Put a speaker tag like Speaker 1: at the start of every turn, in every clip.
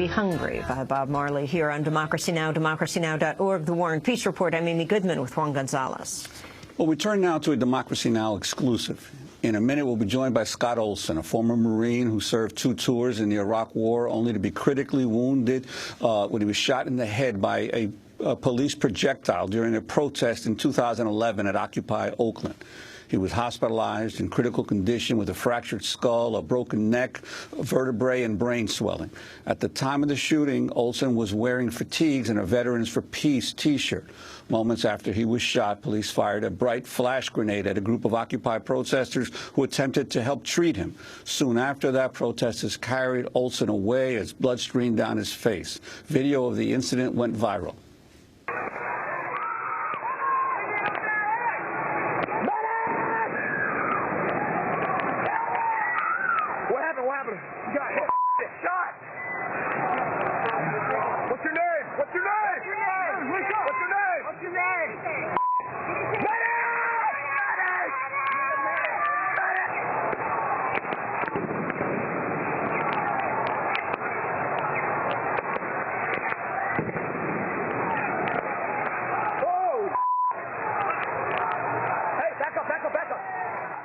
Speaker 1: we hungry? By Bob Marley here on Democracy Now!, democracynow.org, The War and Peace Report. I'm Amy Goodman with Juan Gonzalez.
Speaker 2: Well, we turn now to a Democracy Now! Exclusive. In a minute, we'll be joined by Scott Olson, a former Marine who served 2 tours in the Iraq War, only to be critically wounded when he was shot in the head by a police projectile during a protest in 2011 at Occupy Oakland. He was hospitalized in critical condition with a fractured skull, a broken neck, vertebrae, and brain swelling. At the time of the shooting, Olson was wearing fatigues and a Veterans for Peace T-shirt. Moments after he was shot, police fired a bright flash grenade at a group of Occupy protesters who attempted to help treat him. Soon after that, protesters carried Olson away as blood streamed down his face. Video of the incident went viral.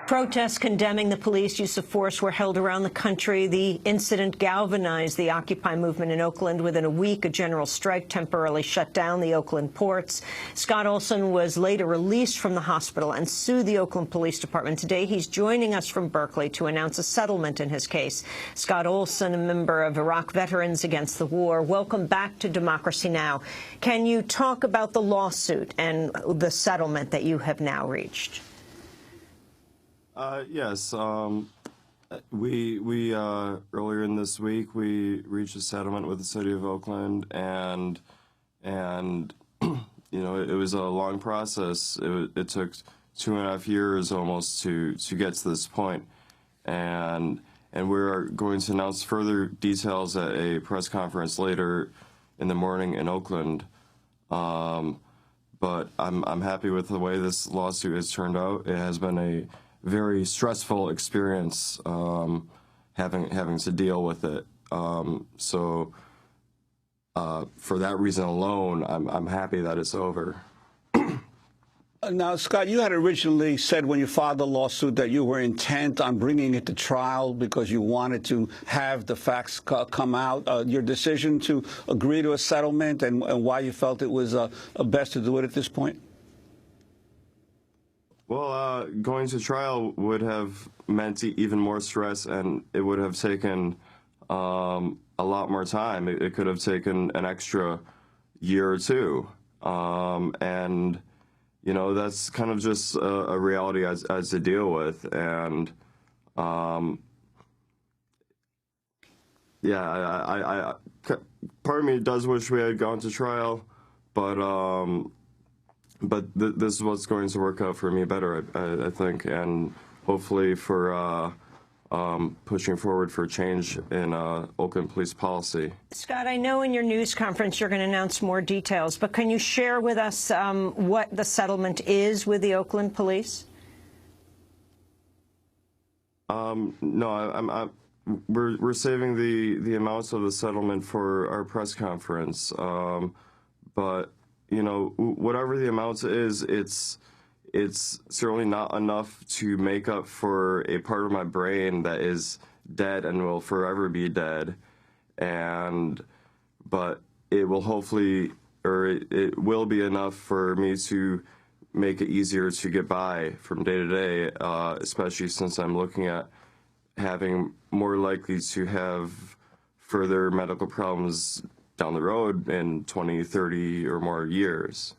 Speaker 1: Protests condemning the police use of force were held around the country. The incident galvanized the Occupy movement in Oakland. Within a week, a general strike temporarily shut down the Oakland ports. Scott Olson was later released from the hospital and sued the Oakland Police Department. Today, he's joining us from Berkeley to announce a settlement in his case. Scott Olson, a member of Iraq Veterans Against the War, welcome back to Democracy Now! Can you talk about the lawsuit and the settlement that you have now reached?
Speaker 3: Yes. We earlier in this week we reached a settlement with the city of Oakland, and you know, it was a long process. It took 2.5 years almost to get to this point, and we're going to announce further details at a press conference later in the morning in Oakland. But I'm happy with the way this lawsuit has turned out. It has been a very stressful experience having to deal with it. So for that reason alone, I'm happy that it's over.
Speaker 2: Now, Scott, you had originally said when you filed the lawsuit that you were intent on bringing it to trial because you wanted to have the facts come out. Your decision to agree to a settlement and why you felt it was best to do it at this point?
Speaker 3: Well, going to trial would have meant even more stress, and it would have taken a lot more time. It could have taken an extra year or two. And, you know, that's kind of just a reality as to deal with. And, yeah, part of me does wish we had gone to trial, but this is what's going to work out for me better, I think, and hopefully for pushing forward for change in Oakland police policy.
Speaker 1: Scott, I know in your news conference you're going to announce more details, but can you share with us what the settlement is with the Oakland police?
Speaker 3: No, we're saving the amounts of the settlement for our press conference, but you know, whatever the amount is, it's certainly not enough to make up for a part of my brain that is dead and will forever be dead. But it will hopefully, or it will be enough for me to make it easier to get by from day to day, especially since I'm looking at having more likely to have further medical problems down the road in 20, 30 or more years.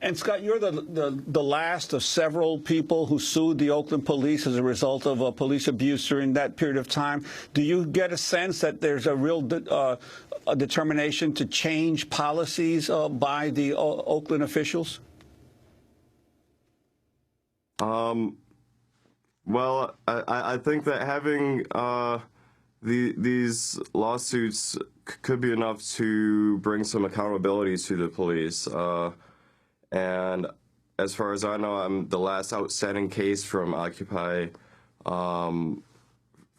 Speaker 2: And Scott, you're the last of several people who sued the Oakland police as a result of police abuse during that period of time. Do you get a sense that there's a real a determination to change policies by the Oakland officials?
Speaker 3: Well, I think that having these lawsuits could be enough to bring some accountability to the police. And as far as I know, I'm the last outstanding case from Occupy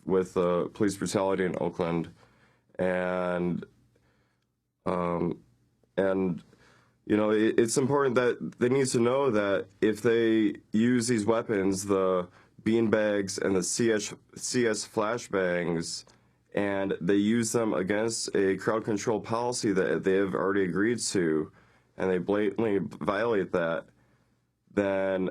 Speaker 3: with police brutality in Oakland. And it's important that they need to know that if they use these weapons, the beanbags and the CS flashbangs, and they use them against a crowd control policy that they have already agreed to, and they blatantly violate that, then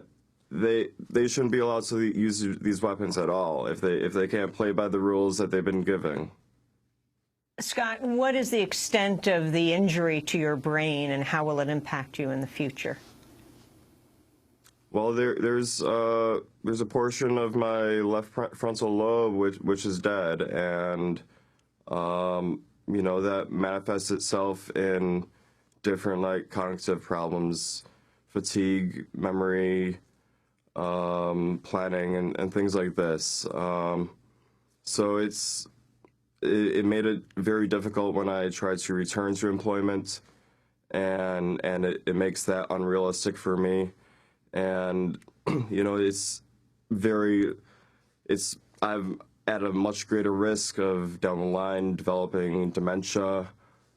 Speaker 3: they shouldn't be allowed to use these weapons at all if they can't play by the rules that they've been given.
Speaker 1: Scott, what is the extent of the injury to your brain, and how will it impact you in the future?
Speaker 3: Well, there's a portion of my left frontal lobe which is dead, and that manifests itself in different like cognitive problems, fatigue, memory, planning, and things like this. So it made it very difficult when I tried to return to employment, and it makes that unrealistic for me. And I'm at a much greater risk of down the line developing dementia,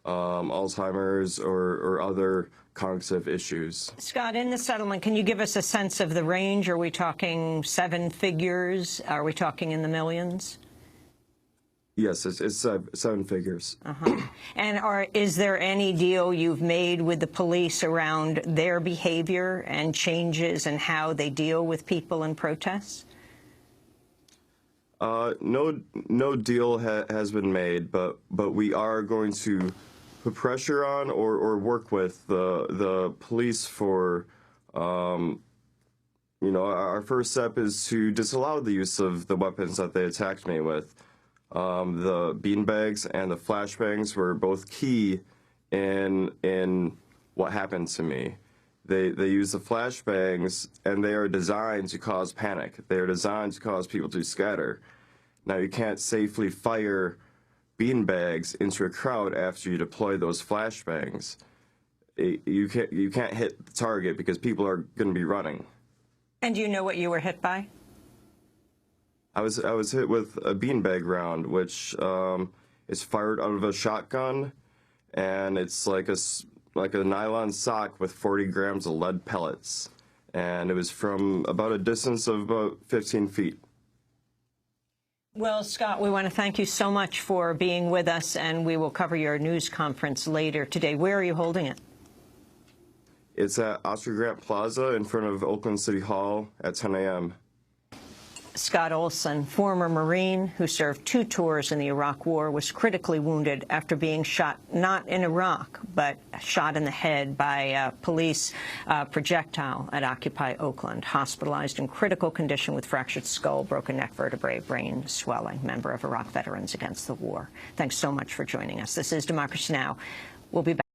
Speaker 3: Alzheimer's, or other cognitive issues.
Speaker 1: Scott, in the settlement, can you give us a sense of the range? Are we talking 7 figures? Are we talking in the millions?
Speaker 3: Yes, it's 7 figures.
Speaker 1: And is there any deal you've made with the police around their behavior and changes in how they deal with people in protests?
Speaker 3: No deal has been made, but we are going to put pressure on or work with the police for, our first step is to disallow the use of the weapons that they attacked me with. The beanbags and the flashbangs were both key in what happened to me. They use the flashbangs, and they are designed to cause panic. They are designed to cause people to scatter. Now, you can't safely fire beanbags into a crowd after you deploy those flashbangs. You can't hit the target because people are going to be running.
Speaker 1: And do you know what you were hit by?
Speaker 3: I was hit with a beanbag round, which is fired out of a shotgun, and it's like a nylon sock with 40 grams of lead pellets, and it was from about a distance of about 15 feet.
Speaker 1: Well, Scott, we want to thank you so much for being with us, and we will cover your news conference later today. Where are you holding it?
Speaker 3: It's at Oscar Grant Plaza in front of Oakland City Hall at 10 a.m.
Speaker 1: Scott Olson, former Marine who served 2 tours in the Iraq War, was critically wounded after being shot not in Iraq, but shot in the head by a police projectile at Occupy Oakland. Hospitalized in critical condition with fractured skull, broken neck vertebrae, brain swelling. Member of Iraq Veterans Against the War. Thanks so much for joining us. This is Democracy Now! We'll be back.